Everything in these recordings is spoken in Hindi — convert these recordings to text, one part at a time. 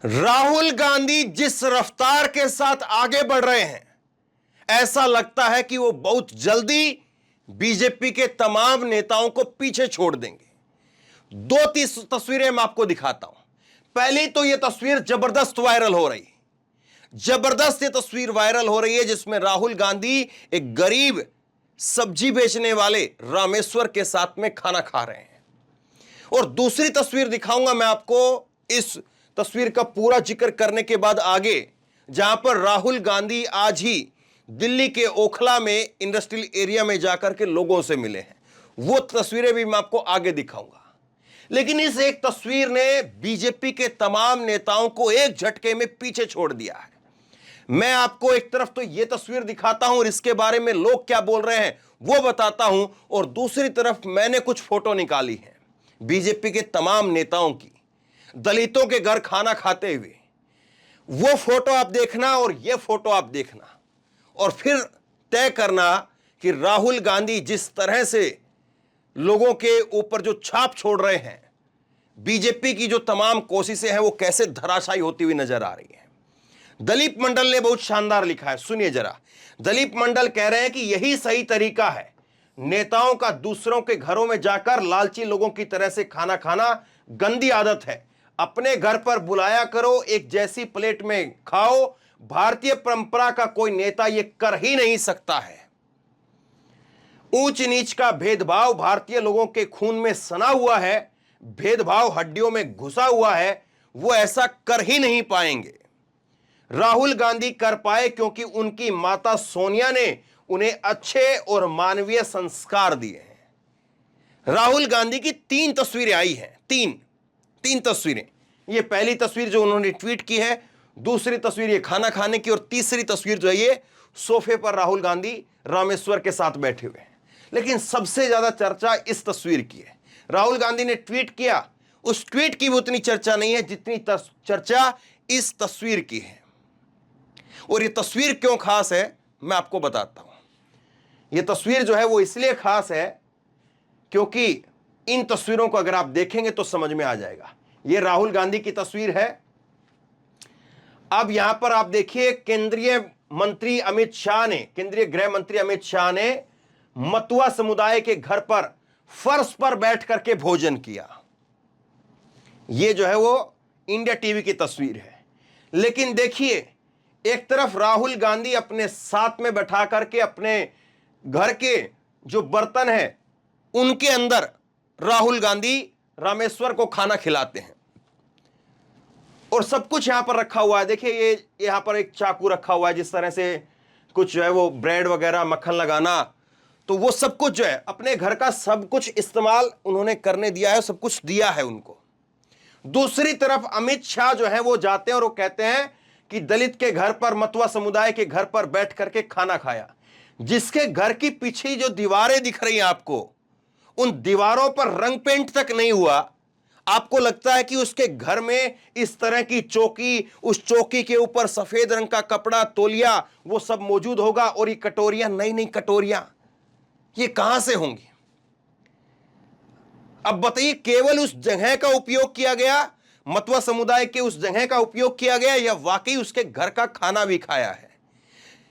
राहुल गांधी जिस रफ्तार के साथ आगे बढ़ रहे हैं, ऐसा लगता है कि वो बहुत जल्दी बीजेपी के तमाम नेताओं को पीछे छोड़ देंगे। दो तीन तस्वीरें मैं आपको दिखाता हूं। पहली तो यह तस्वीर जबरदस्त वायरल हो रही है। जबरदस्त ये तस्वीर वायरल हो रही है जिसमें राहुल गांधी एक गरीब सब्जी बेचने वाले रामेश्वर के साथ में खाना खा रहे हैं। और दूसरी तस्वीर दिखाऊंगा मैं आपको, इस तस्वीर का पूरा जिक्र करने के बाद आगे, जहां पर राहुल गांधी आज ही दिल्ली के ओखला में इंडस्ट्रियल एरिया में जाकर के लोगों से मिले हैं। वो तस्वीरें भी मैं आपको आगे दिखाऊंगा। लेकिन इस एक तस्वीर ने बीजेपी के तमाम नेताओं को एक झटके में पीछे छोड़ दिया है। मैं आपको एक तरफ तो यह तस्वीर दिखाता हूं और इसके बारे में लोग क्या बोल रहे हैं वो बताता हूं, और दूसरी तरफ मैंने कुछ फोटो निकाली है बीजेपी के तमाम नेताओं की दलितों के घर खाना खाते हुए। वो फोटो आप देखना और ये फोटो आप देखना, और फिर तय करना कि राहुल गांधी जिस तरह से लोगों के ऊपर जो छाप छोड़ रहे हैं, बीजेपी की जो तमाम कोशिशें हैं वो कैसे धराशायी होती हुई नजर आ रही है। दलीप मंडल ने बहुत शानदार लिखा है, सुनिए जरा। दलीप मंडल कह रहे हैं कि यही सही तरीका है नेताओं का दूसरों के घरों में जाकर लालची लोगों की तरह से खाना खाना गंदी आदत है। अपने घर पर बुलाया करो, एक जैसी प्लेट में खाओ। भारतीय परंपरा का कोई नेता यह कर ही नहीं सकता है। ऊंच नीच का भेदभाव भारतीय लोगों के खून में सना हुआ है, भेदभाव हड्डियों में घुसा हुआ है, वो ऐसा कर ही नहीं पाएंगे। राहुल गांधी कर पाए क्योंकि उनकी माता सोनिया ने उन्हें अच्छे और मानवीय संस्कार दिए हैं। राहुल गांधी की 3 तस्वीरें आई हैं, तीन तस्वीरें। ये पहली तस्वीर जो उन्होंने ट्वीट की है, दूसरी तस्वीर ये खाना खाने की, और तीसरी तस्वीर जो है ये सोफे पर राहुल गांधी रामेश्वर के साथ बैठे हुए हैं। लेकिन सबसे ज्यादा चर्चा इस तस्वीर की है। राहुल गांधी ने ट्वीट किया, उस ट्वीट की भी उतनी चर्चा नहीं है जितनी चर्चा इस तस्वीर की है। और ये तस्वीर क्यों खास है मैं आपको बताता हूं। ये तस्वीर जो है वो इसलिए खास है क्योंकि इन तस्वीरों को अगर आप देखेंगे तो समझ में आ जाएगा। ये राहुल गांधी की तस्वीर है। अब यहां पर आप देखिए, केंद्रीय गृह मंत्री अमित शाह ने मतुआ समुदाय के घर पर फर्श पर बैठ करके भोजन किया। ये जो है वो इंडिया टीवी की तस्वीर है। लेकिन देखिए, एक तरफ राहुल गांधी अपने साथ में बैठा करके अपने घर के जो बर्तन हैं उनके अंदर राहुल गांधी रामेश्वर को खाना खिलाते हैं, और सब कुछ यहां पर रखा हुआ है। देखिए, ये यहां पर एक चाकू रखा हुआ है, जिस तरह से कुछ जो है वो ब्रेड वगैरह मक्खन लगाना, तो वो सब कुछ जो है अपने घर का सब कुछ इस्तेमाल उन्होंने करने दिया है, सब कुछ दिया है उनको। दूसरी तरफ अमित शाह जो है वो जाते हैं और वो कहते हैं कि दलित के घर पर, मतुआ समुदाय के घर पर बैठ करके खाना खाया। जिसके घर की पीछे जो दीवारें दिख रही हैं आपको, उन दीवारों पर रंग पेंट तक नहीं हुआ। आपको लगता है कि उसके घर में इस तरह की चौकी, उस चौकी के ऊपर सफेद रंग का कपड़ा, तौलिया, वो सब मौजूद होगा, और ये कटोरियां, नई कटोरियां ये कहां से होंगी? अब बताइए, केवल उस जगह का उपयोग किया गया, मतुआ समुदाय के उस जगह का उपयोग किया गया, या वाकई उसके घर का खाना भी खाया है?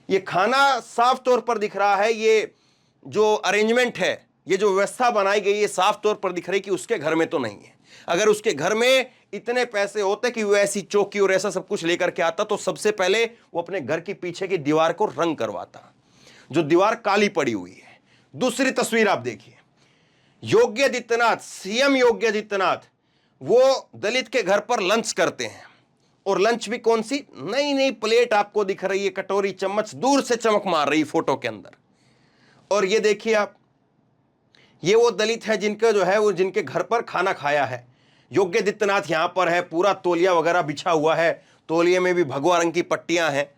ये खाना साफ तौर पर दिख रहा है, ये जो अरेंजमेंट है, ये जो व्यवस्था बनाई गई है, साफ तौर पर दिख रही है कि उसके घर में तो नहीं है। अगर उसके घर में इतने पैसे होते कि वो ऐसी चौकी और ऐसा सब कुछ लेकर के आता, तो सबसे पहले वो अपने घर के पीछे की दीवार को रंग करवाता, जो दीवार काली पड़ी हुई है। दूसरी तस्वीर आप देखिए, योगी आदित्यनाथ, सीएम योगी आदित्यनाथ, वो दलित के घर पर लंच करते हैं, और लंच भी कौन सी, नई प्लेट आपको दिख रही है, कटोरी चम्मच दूर से चमक मार रही फोटो के अंदर। और ये देखिए आप, ये वो दलित है जिनका जो है वो जिनके घर पर खाना खाया है। योगी आदित्यनाथ यहां पर है, पूरा तौलिया वगैरह बिछा हुआ है, तौलिए में भी भगवा रंग की पट्टियां हैं।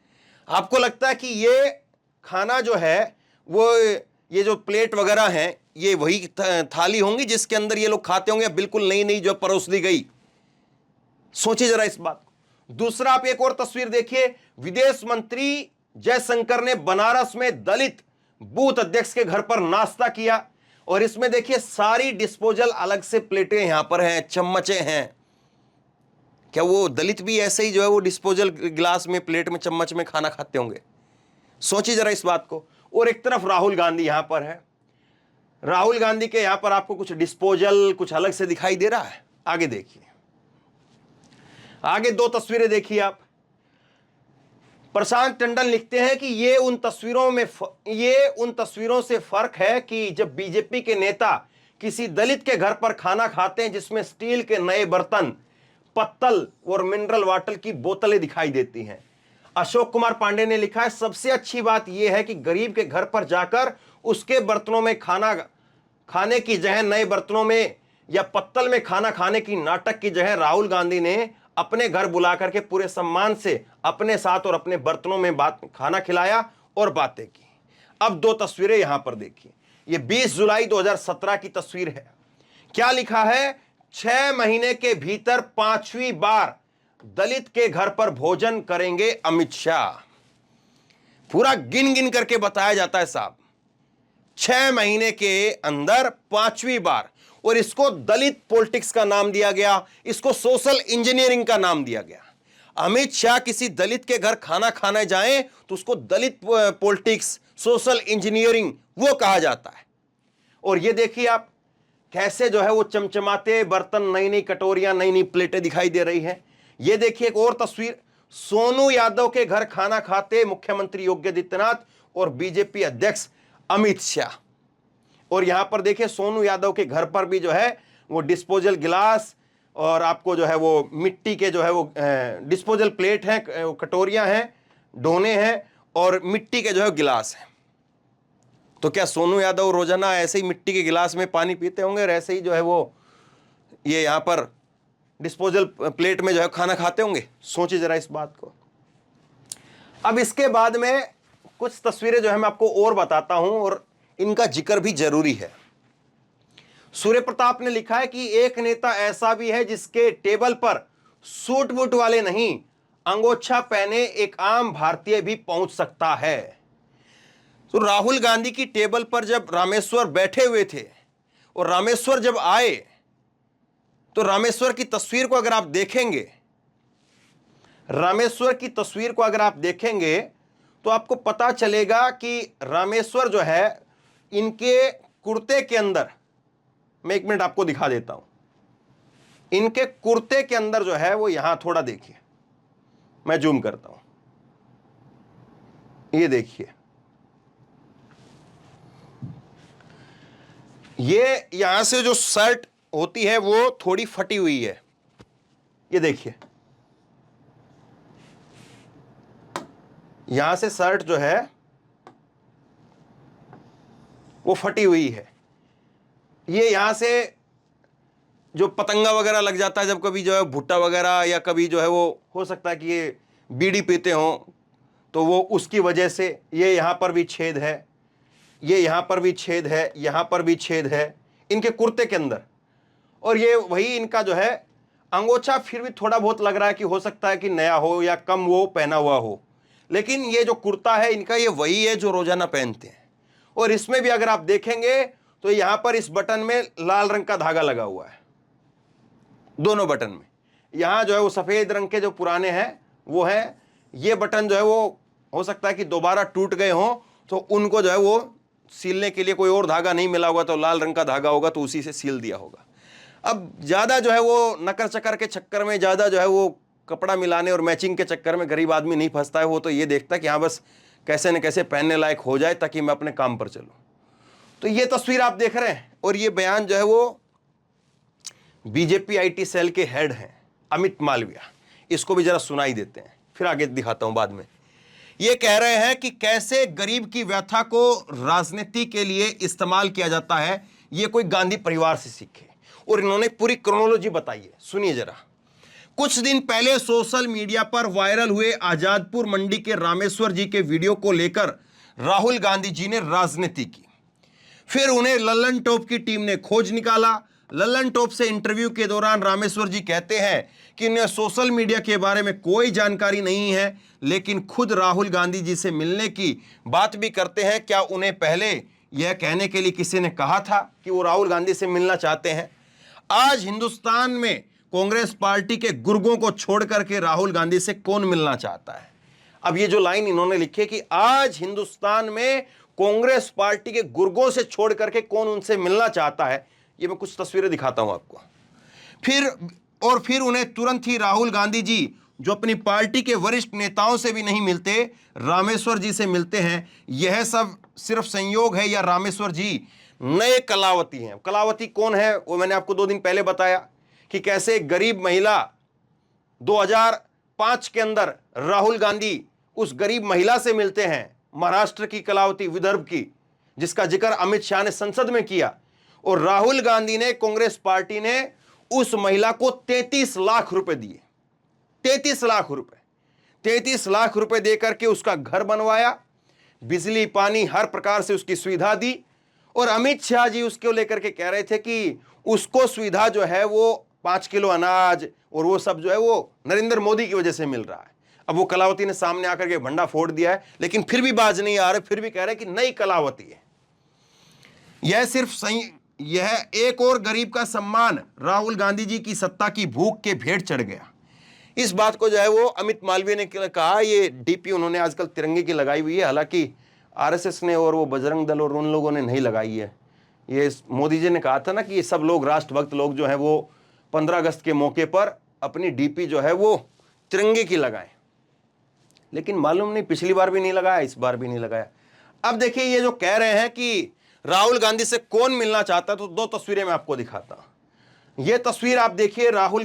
आपको लगता है कि ये खाना जो है वो, ये जो प्लेट वगैरह हैं, ये वही थाली होंगी जिसके अंदर ये लोग खाते होंगे, बिल्कुल नई जो परोस दी गई? सोचिए जरा इस बात को। दूसरा, आप एक और तस्वीर देखिए, विदेश मंत्री जयशंकर ने बनारस में दलित बूथ अध्यक्ष के घर पर नाश्ता किया, और इसमें देखिए सारी डिस्पोजल अलग से प्लेटें यहां पर हैं, चम्मचें हैं। क्या वो दलित भी ऐसे ही जो है वो डिस्पोजल गिलास में, प्लेट में, चम्मच में खाना खाते होंगे? सोचिए जरा इस बात को। और एक तरफ राहुल गांधी यहां पर है। राहुल गांधी के यहां पर आपको कुछ डिस्पोजल कुछ अलग से दिखाई दे रहा है। आगे देखिए, आगे दो तस्वीरें देखिए आप। प्रशांत टंडन लिखते हैं कि ये उन तस्वीरों से फर्क है कि जब बीजेपी के नेता किसी दलित के घर पर खाना खाते हैं जिसमें स्टील के नए बर्तन, पत्तल और मिनरल वाटर की बोतलें दिखाई देती हैं। अशोक कुमार पांडे ने लिखा है, सबसे अच्छी बात यह है कि गरीब के घर पर जाकर उसके बर्तनों में खाना खाने की जगह, नए बर्तनों में या पत्तल में खाना खाने की नाटक की जगह राहुल गांधी ने अपने घर बुला करके पूरे सम्मान से अपने साथ और अपने बर्तनों में खाना खिलाया और बातें की। अब दो तस्वीरें यहां पर देखिए। ये 20 जुलाई 2017 की तस्वीर है। क्या लिखा है? 6 महीने के भीतर 5वीं बार दलित के घर पर भोजन करेंगे अमित शाह। पूरा गिन गिन करके बताया जाता है साहब, 6 महीने के अंदर 5वीं बार। और इसको दलित पॉलिटिक्स का नाम दिया गया, इसको सोशल इंजीनियरिंग का नाम दिया गया। अमित शाह किसी दलित के घर खाना खाने जाएं तो उसको दलित पॉलिटिक्स, सोशल इंजीनियरिंग वो कहा जाता है। और ये देखिए आप कैसे जो है वो चमचमाते बर्तन, नई नई कटोरियां, नई नई प्लेटें दिखाई दे रही हैं। ये देखिए एक और तस्वीर, सोनू यादव के घर खाना खाते मुख्यमंत्री योगी आदित्यनाथ और बीजेपी अध्यक्ष अमित शाह। और यहां पर देखिए सोनू यादव के घर पर भी जो है वो डिस्पोजल गिलास और आपको जो है वो मिट्टी के जो है वो डिस्पोजल प्लेट हैं, कटोरियां हैं, डोने हैं और मिट्टी के जो है गिलास हैं। तो क्या सोनू यादव रोजाना ऐसे ही मिट्टी के गिलास में पानी पीते होंगे और ऐसे ही जो है वो ये यहां पर डिस्पोजल प्लेट में जो है खाना खाते होंगे? सोचिए जरा इस बात को। अब इसके बाद में कुछ तस्वीरें जो है मैं आपको और बताता हूं और इनका जिक्र भी जरूरी है। सूर्य प्रताप ने लिखा है कि एक नेता ऐसा भी है जिसके टेबल पर सूट बूट वाले नहीं, अंगोछा पहने एक आम भारतीय भी पहुंच सकता है। तो राहुल गांधी की टेबल पर जब रामेश्वर बैठे हुए थे और रामेश्वर जब आए तो रामेश्वर की तस्वीर को अगर आप देखेंगे, रामेश्वर की तस्वीर को अगर आप देखेंगे तो आपको पता चलेगा कि रामेश्वर जो है इनके कुर्ते के अंदर, मैं 1 मिनट आपको दिखा देता हूं, इनके कुर्ते के अंदर जो है वो यहां थोड़ा देखिए, मैं जूम करता हूं, ये देखिए, ये यहां से जो शर्ट होती है वो थोड़ी फटी हुई है। ये देखिए यहां से शर्ट जो है वो फटी हुई है। ये यहां से जो पतंगा वगैरह लग जाता है जब कभी जो है भुट्टा वगैरह, या कभी जो है वो हो सकता है कि ये बीड़ी पीते हों तो वो उसकी वजह से ये यहां पर भी छेद है, ये यहां पर भी छेद है, यहां पर भी छेद है इनके कुर्ते के अंदर। और ये वही इनका जो है अंगोछा फिर भी थोड़ा बहुत लग रहा है कि हो सकता है कि नया हो या कम वो पहना हुआ हो, लेकिन ये जो कुर्ता है इनका ये वही है जो रोजाना पहनते हैं। और इसमें भी अगर आप देखेंगे तो यहां पर इस बटन में लाल रंग का धागा लगा हुआ है, दोनों बटन में। यहां जो है वो सफेद रंग के जो पुराने हैं वो है, ये बटन जो है वो हो सकता है कि दोबारा टूट गए हों तो उनको जो है वो सीलने के लिए कोई और धागा नहीं मिला होगा तो लाल रंग का धागा होगा तो उसी से सील दिया होगा। अब ज्यादा जो है वो नकर चक्कर के चक्कर में, ज्यादा जो है वो कपड़ा मिलाने और मैचिंग के चक्कर में गरीब आदमी नहीं फंसता है। वो तो ये देखता है कि हाँ बस कैसे न कैसे पहनने लायक हो जाए ताकि मैं अपने काम पर चलूं। तो ये तस्वीर आप देख रहे हैं और ये बयान जो है वो बीजेपी आईटी सेल के हेड हैं अमित मालविया, इसको भी जरा सुनाई देते हैं, फिर आगे दिखाता हूं बाद में। ये कह रहे हैं कि कैसे गरीब की व्यथा को राजनीति के लिए इस्तेमाल किया जाता है, ये कोई गांधी परिवार से सीखे। और इन्होंने पूरी क्रोनोलॉजी बताई है, सुनिए जरा। कुछ दिन पहले सोशल मीडिया पर वायरल हुए आजादपुर मंडी के रामेश्वर जी के वीडियो को लेकर राहुल गांधी जी ने राजनीति की। फिर उन्हें लल्लन टॉप की टीम ने खोज निकाला। लल्लन टॉप से इंटरव्यू के दौरान रामेश्वर जी कहते हैं कि उन्हें सोशल मीडिया के बारे में कोई जानकारी नहीं है, लेकिन खुद राहुल गांधी जी से मिलने की बात भी करते हैं। क्या उन्हें पहले यह कहने के लिए किसी ने कहा था कि वो राहुल गांधी से मिलना चाहते हैं? आज हिंदुस्तान में कांग्रेस पार्टी के गुर्गों को छोड़ करके राहुल गांधी से कौन मिलना चाहता है। अब ये जो लाइन इन्होंने लिखी है कि आज हिंदुस्तान में कांग्रेस पार्टी के गुर्गों से छोड़ करके कौन उनसे मिलना चाहता है, ये मैं कुछ तस्वीरें दिखाता हूं आपको। फिर उन्हें तुरंत ही राहुल गांधी जी, जो अपनी पार्टी के वरिष्ठ नेताओं से भी नहीं मिलते, रामेश्वर जी से मिलते हैं। यह सब सिर्फ संयोग है या रामेश्वर जी नए कलावती हैं। कलावती कौन है वो मैंने आपको 2 दिन पहले बताया कि कैसे एक गरीब महिला 2005 के अंदर राहुल गांधी उस गरीब महिला से मिलते हैं, महाराष्ट्र की कलावती, विदर्भ की, जिसका जिक्र अमित शाह ने संसद में किया। और राहुल गांधी ने, कांग्रेस पार्टी ने उस महिला को 33 लाख रुपए दिए। 33 लाख रुपए, 33 लाख रुपए देकर के उसका घर बनवाया, बिजली पानी हर प्रकार से उसकी सुविधा दी। और अमित शाह जी उसको लेकर के कह रहे थे कि उसको सुविधा जो है वो 5 किलो अनाज और वो सब जो है वो नरेंद्र मोदी की वजह से मिल रहा है। अब वो कलावती ने सामने आकर के भंडा फोड़ दिया है, लेकिन फिर भी बाज नहीं आ रहे, फिर भी कह रहे कि नई कलावती है। यह एक और गरीब का सम्मान राहुल गांधी जी की सत्ता की भूख के भेंट चढ़ गया। इस बात को जो है वो अमित मालवीय ने कहा। ये डीपी उन्होंने आजकल तिरंगे की लगाई हुई है, हालांकि आरएसएस ने और वो बजरंग दल और उन लोगों ने नहीं लगाई है। ये मोदी जी ने कहा था ना कि ये सब लोग राष्ट्रभक्त लोग जो हैं वो 15 अगस्त के मौके पर अपनी डीपी जो है वो तिरंगे की लगाएं, लेकिन मालूम नहीं पिछली बार भी नहीं लगाया, इस बार भी नहीं लगाया। अब देखिए ये जो कह रहे हैं कि राहुल गांधी से कौन मिलना चाहता है, तो 2 तस्वीरें मैं आपको दिखाता हूं। ये तस्वीर आप देखिए, राहुल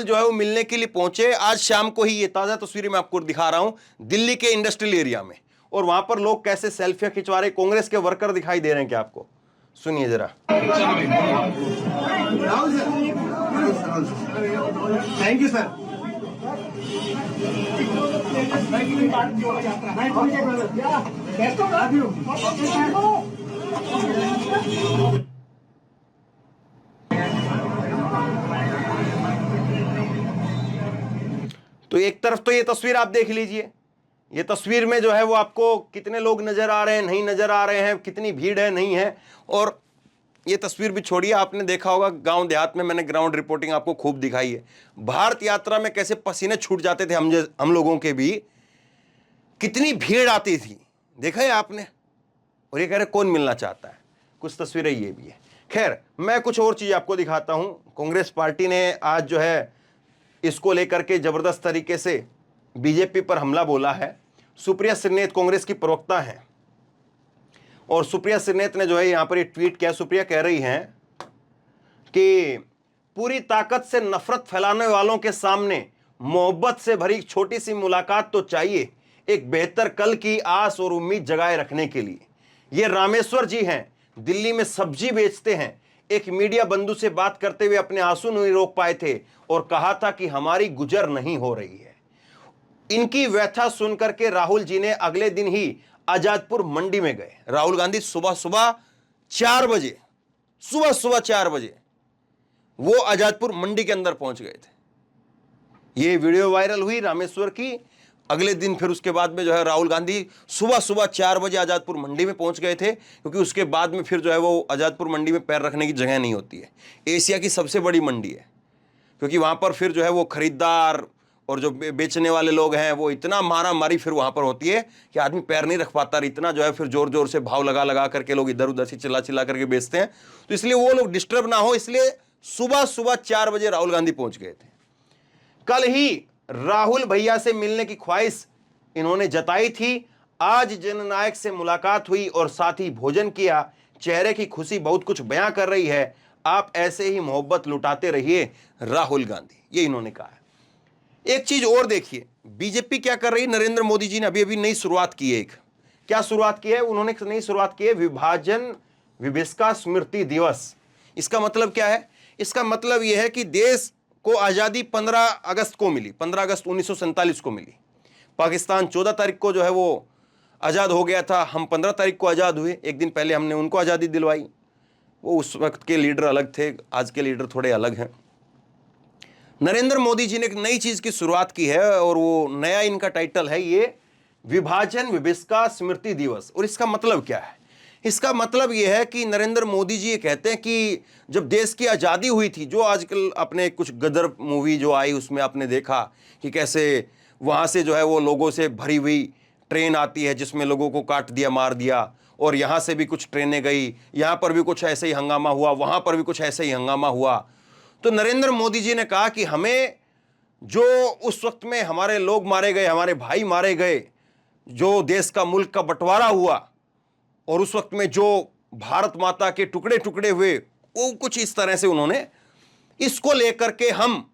जो है वो मिलने के लिए पहुंचे आज शाम को ही। ये ताजा तस्वीरें मैं आपको दिखा रहा हूं दिल्ली के इंडस्ट्रियल एरिया में, और वहां पर लोग कैसे सेल्फियां खिंचवा रहे। कांग्रेस के वर्कर दिखाई दे रहे हैं क्या आपको? सुनिए जरा। Thank you sir. तो एक तरफ तो ये तस्वीर आप देख लीजिए, ये तस्वीर में जो है वो आपको कितने लोग नजर आ रहे हैं, नहीं नजर आ रहे हैं, कितनी भीड़ है, नहीं है। और ये तस्वीर भी छोड़िए, आपने देखा होगा गांव देहात में, मैंने ग्राउंड रिपोर्टिंग आपको खूब दिखाई है। भारत यात्रा में कैसे पसीने छूट जाते थे हम लोगों के भी, कितनी भीड़ आती थी, देखा है आपने। और ये कह रहे कौन मिलना चाहता है, कुछ तस्वीरें ये भी है। खैर, मैं कुछ और चीज आपको दिखाता हूं। कांग्रेस पार्टी ने आज जो है इसको लेकर के जबरदस्त तरीके से बीजेपी पर हमला बोला है। सुप्रिया श्रीनेत कांग्रेस की प्रवक्ता हैं, और सुप्रिया श्रीनेत ने जो है यहां पर ये ट्वीट किया। सुप्रिया कह रही हैं कि पूरी ताकत से नफरत फैलाने वालों के सामने मोहब्बत से भरी छोटी सी मुलाकात तो चाहिए, एक बेहतर कल की आस और उम्मीद जगाए रखने के लिए। ये रामेश्वर जी हैं, दिल्ली में सब्जी बेचते हैं। एक मीडिया बंधु से बात करते हुए अपने आंसू नहीं रोक पाए थे और कहा था कि हमारी गुजर नहीं हो रही है। इनकी व्यथा सुनकर के राहुल जी ने अगले दिन ही आजादपुर मंडी में गए। राहुल गांधी सुबह सुबह 4 बजे वो आजादपुर मंडी के अंदर पहुंच गए थे। ये वीडियो वायरल हुई रामेश्वर की। अगले दिन फिर उसके बाद में जो है राहुल गांधी सुबह 4 बजे आजादपुर मंडी में पहुंच गए थे, क्योंकि उसके बाद में फिर जो है वो आजादपुर मंडी में पैर रखने की जगह नहीं होती है। एशिया की सबसे बड़ी मंडी है, क्योंकि वहां पर फिर जो है वो खरीदार और जो बेचने वाले लोग हैं वो इतना मारा मारी फिर वहां पर होती है कि आदमी पैर नहीं रख पाता। इतना जो है फिर जोर जोर से भाव लगा करके लोग इधर उधर से चिल्ला करके बेचते हैं। तो इसलिए वो लोग डिस्टर्ब ना हो, इसलिए सुबह 4 बजे राहुल गांधी पहुंच गए थे। कल ही राहुल भैया से मिलने की ख्वाहिश इन्होंने जताई थी। आज जननायक से मुलाकात हुई और साथ ही भोजन किया। चेहरे की खुशी बहुत कुछ बयां कर रही है। आप ऐसे ही मोहब्बत लुटाते रहिए राहुल गांधी, ये इन्होंने कहा है। एक चीज और देखिए, बीजेपी क्या कर रही है। नरेंद्र मोदी जी ने अभी नई शुरुआत की है। एक क्या शुरुआत की है उन्होंने? नई शुरुआत की है विभाजन विभिष्का स्मृति दिवस। इसका मतलब क्या है? इसका मतलब यह है कि देश को आजादी 15 अगस्त को मिली, 15 अगस्त 1947 को मिली। पाकिस्तान 14 तारीख को जो है वो आज़ाद हो गया था, हम 15 तारीख को आज़ाद हुए। एक दिन पहले हमने उनको आज़ादी दिलवाई। वो उस वक्त के लीडर अलग थे, आज के लीडर थोड़े अलग हैं। नरेंद्र मोदी जी ने एक नई चीज़ की शुरुआत की है, और वो नया इनका टाइटल है ये विभाजन विभिष्का स्मृति दिवस। और इसका मतलब क्या है? इसका मतलब यह है कि नरेंद्र मोदी जी ये कहते हैं कि जब देश की आज़ादी हुई थी, जो आजकल अपने कुछ गदर मूवी जो आई उसमें आपने देखा कि कैसे वहाँ से जो है वो लोगों से भरी हुई ट्रेन आती है जिसमें लोगों को काट दिया, मार दिया, और यहाँ से भी कुछ ट्रेनें गई, यहाँ पर भी कुछ ऐसे ही हंगामा हुआ, वहाँ पर भी कुछ ऐसे ही हंगामा हुआ। तो नरेंद्र मोदी जी ने कहा कि हमें जो उस वक्त में हमारे लोग मारे गए, हमारे भाई मारे गए, जो देश का मुल्क का बंटवारा हुआ और उस वक्त में जो भारत माता के टुकड़े टुकड़े हुए, वो कुछ इस तरह से उन्होंने इसको लेकर के हम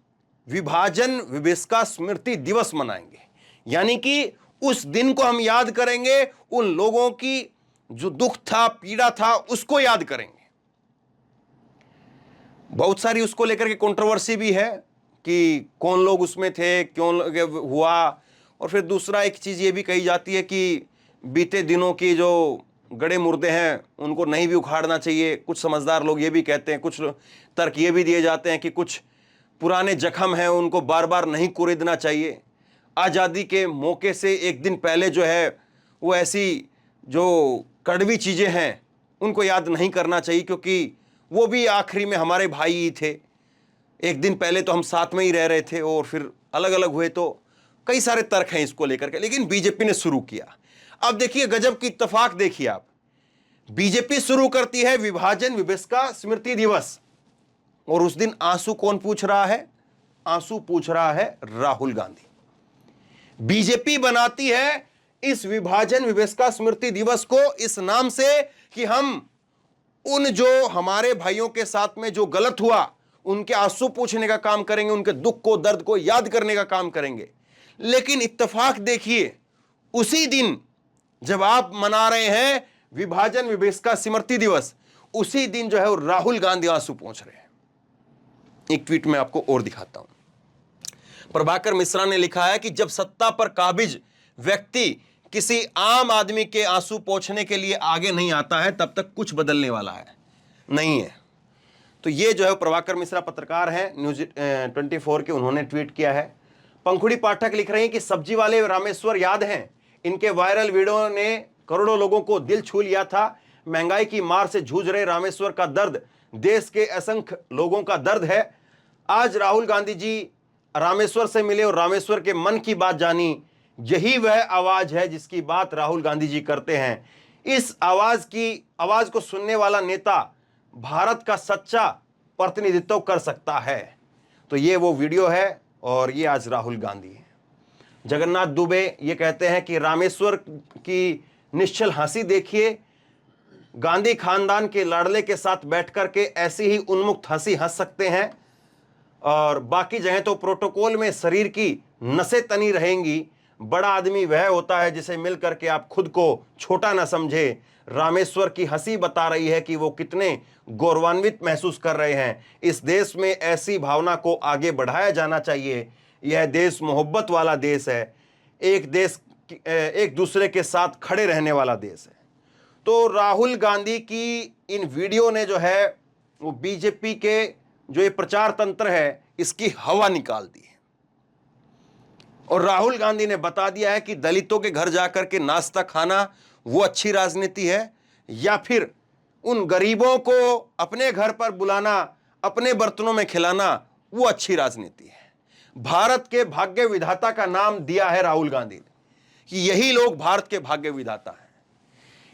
विभाजन विभेदका स्मृति दिवस मनाएंगे, यानी कि उस दिन को हम याद करेंगे, उन लोगों की जो दुख था, पीड़ा था, उसको याद करेंगे। बहुत सारी उसको लेकर के कंट्रोवर्सी भी है कि कौन लोग उसमें थे, क्यों हुआ, और फिर दूसरा एक चीज़ ये भी कही जाती है कि बीते दिनों की जो गड़े मुर्दे हैं उनको नहीं भी उखाड़ना चाहिए। कुछ समझदार लोग ये भी कहते हैं, कुछ तर्क ये भी दिए जाते हैं कि कुछ पुराने जख्म हैं उनको बार बार नहीं कुरेदना चाहिए। आज़ादी के मौके से एक दिन पहले जो है वो ऐसी जो कड़वी चीज़ें हैं उनको याद नहीं करना चाहिए, क्योंकि वो भी आखिरी में हमारे भाई ही थे। एक दिन पहले तो हम साथ में ही रह रहे थे और फिर अलग अलग हुए, तो कई सारे तर्क हैं इसको लेकर के, लेकिन बीजेपी ने शुरू किया। अब देखिए गजब की इत्तेफाक देखिए आप, बीजेपी शुरू करती है विभाजन विभेदका स्मृति दिवस, और उस दिन आंसू कौन पूछ रहा है? आंसू पूछ रहा है राहुल गांधी। बीजेपी बनाती है इस विभाजन विभेदका स्मृति दिवस को इस नाम से कि हम उन जो हमारे भाइयों के साथ में जो गलत हुआ उनके आंसू पूछने का काम करेंगे, उनके दुख को, दर्द को याद करने का काम करेंगे। लेकिन इत्तेफाक देखिए, उसी दिन जब आप मना रहे हैं विभाजन विभेदका स्मृति दिवस, उसी दिन जो है वो राहुल गांधी आंसू पहुंच रहे हैं। एक ट्वीट में आपको और दिखाता हूं। प्रभाकर मिश्रा ने लिखा है कि जब सत्ता पर काबिज व्यक्ति किसी आम आदमी के आंसू पोंछने के लिए आगे नहीं आता है तब तक कुछ बदलने वाला है नहीं है। तो ये जो है प्रभाकर मिश्रा पत्रकार हैं न्यूज 24 के, उन्होंने ट्वीट किया है। पंखुड़ी पाठक लिख रहे हैं कि सब्जी वाले रामेश्वर याद हैं, इनके वायरल वीडियो ने करोड़ों लोगों को दिल छू लिया था। महंगाई की मार से जूझ रहे रामेश्वर का दर्द देश के असंख्य लोगों का दर्द है। आज राहुल गांधी जी रामेश्वर से मिले और रामेश्वर के मन की बात जानी। यही वह आवाज है जिसकी बात राहुल गांधी जी करते हैं। इस आवाज को सुनने वाला नेता भारत का सच्चा प्रतिनिधित्व कर सकता है। तो ये वो वीडियो है और ये आज राहुल गांधी है। जगन्नाथ दुबे ये कहते हैं कि रामेश्वर की निश्चल हंसी देखिए, गांधी खानदान के लाडले के साथ बैठकर के ऐसी ही उन्मुक्त हंसी हंस सकते हैं, और बाकी जगह तो प्रोटोकॉल में शरीर की नसें तनी रहेंगी। बड़ा आदमी वह होता है जिसे मिलकर के आप खुद को छोटा ना समझे। रामेश्वर की हंसी बता रही है कि वो कितने गौरवान्वित महसूस कर रहे हैं। इस देश में ऐसी भावना को आगे बढ़ाया जाना चाहिए। यह देश मोहब्बत वाला देश है, एक दूसरे के साथ खड़े रहने वाला देश है। तो राहुल गांधी की इन वीडियो ने जो है वो बीजेपी के जो ये प्रचार तंत्र है इसकी हवा निकाल दी है। और राहुल गांधी ने बता दिया है कि दलितों के घर जाकर के नाश्ता खाना वो अच्छी राजनीति है, या फिर उन गरीबों को अपने घर पर बुलाना, अपने बर्तनों में खिलाना वो अच्छी राजनीति है। भारत के भाग्य विधाता का नाम दिया है राहुल गांधी ने कि यही लोग भारत के भाग्य विधाता हैं।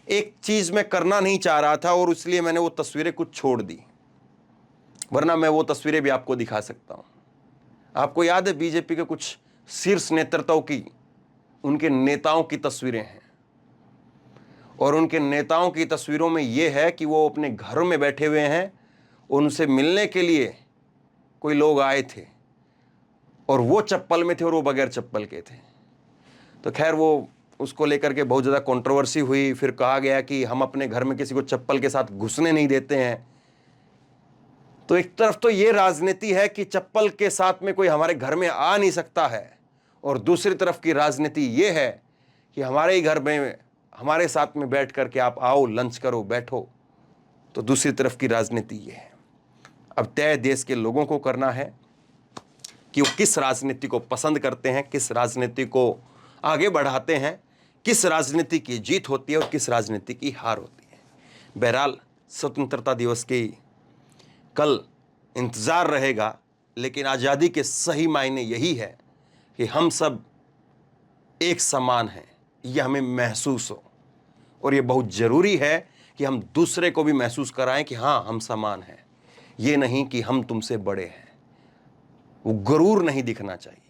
एक चीज मैं करना नहीं चाह रहा था और इसलिए मैंने वो तस्वीरें कुछ छोड़ दी, वरना मैं वो तस्वीरें भी आपको दिखा सकता हूं। आपको याद है बीजेपी के कुछ शीर्ष नेतृत्व की, उनके नेताओं की तस्वीरें हैं, और उनके नेताओं की तस्वीरों में यह है कि वो अपने घरों में बैठे हुए हैं, उनसे मिलने के लिए कोई लोग आए थे और वो चप्पल में थे और वो बगैर चप्पल के थे। तो खैर वो उसको लेकर के बहुत ज़्यादा कंट्रोवर्सी हुई। फिर कहा गया कि हम अपने घर में किसी को चप्पल के साथ घुसने नहीं देते हैं। तो एक तरफ तो ये राजनीति है कि चप्पल के साथ में कोई हमारे घर में आ नहीं सकता है, और दूसरी तरफ की राजनीति ये है कि हमारे ही घर में हमारे साथ में बैठ कर के आप आओ, लंच करो, बैठो। तो दूसरी तरफ की राजनीति ये है। अब तय देश के लोगों को करना है कि वो किस राजनीति को पसंद करते हैं, किस राजनीति को आगे बढ़ाते हैं, किस राजनीति की जीत होती है और किस राजनीति की हार होती है। बहरहाल स्वतंत्रता दिवस की कल इंतज़ार रहेगा, लेकिन आज़ादी के सही मायने यही है कि हम सब एक समान हैं, यह हमें महसूस हो। और ये बहुत ज़रूरी है कि हम दूसरे को भी महसूस कराएं कि हाँ, हम समान हैं, ये नहीं कि हम तुमसे बड़े हैं। वो गुरूर नहीं दिखना चाहिए,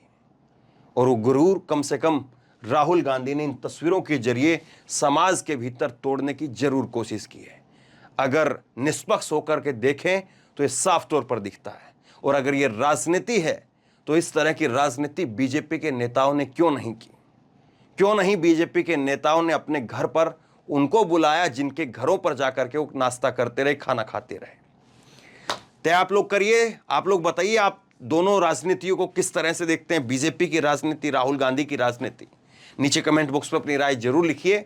और वो गुरूर कम से कम राहुल गांधी ने इन तस्वीरों के जरिए समाज के भीतर तोड़ने की जरूर कोशिश की है। अगर निष्पक्ष होकर के देखें तो ये साफ तौर पर दिखता है, और अगर ये राजनीति है तो इस तरह की राजनीति बीजेपी के नेताओं ने क्यों नहीं की? क्यों नहीं बीजेपी के नेताओं ने अपने घर पर उनको बुलाया जिनके घरों पर जाकर के वो नाश्ता करते रहे, खाना खाते रहे? तय आप लोग करिए, आप लोग बताइए, आप दोनों राजनीतियों को किस तरह से देखते हैं, बीजेपी की राजनीति, राहुल गांधी की राजनीति? नीचे कमेंट बॉक्स में अपनी राय जरूर लिखिए।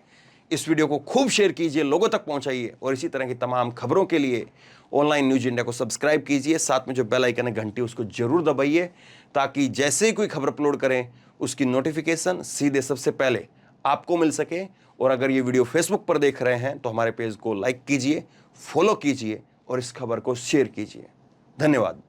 इस वीडियो को खूब शेयर कीजिए, लोगों तक पहुंचाइए, और इसी तरह की तमाम खबरों के लिए ऑनलाइन न्यूज इंडिया को सब्सक्राइब कीजिए। साथ में जो बेल आइकन है घंटी, उसको जरूर दबाइए, ताकि जैसे ही कोई खबर अपलोड करें उसकी नोटिफिकेशन सीधे सबसे पहले आपको मिल सके। और अगर ये वीडियो फेसबुक पर देख रहे हैं तो हमारे पेज को लाइक कीजिए, फॉलो कीजिए और इस खबर को शेयर कीजिए। धन्यवाद।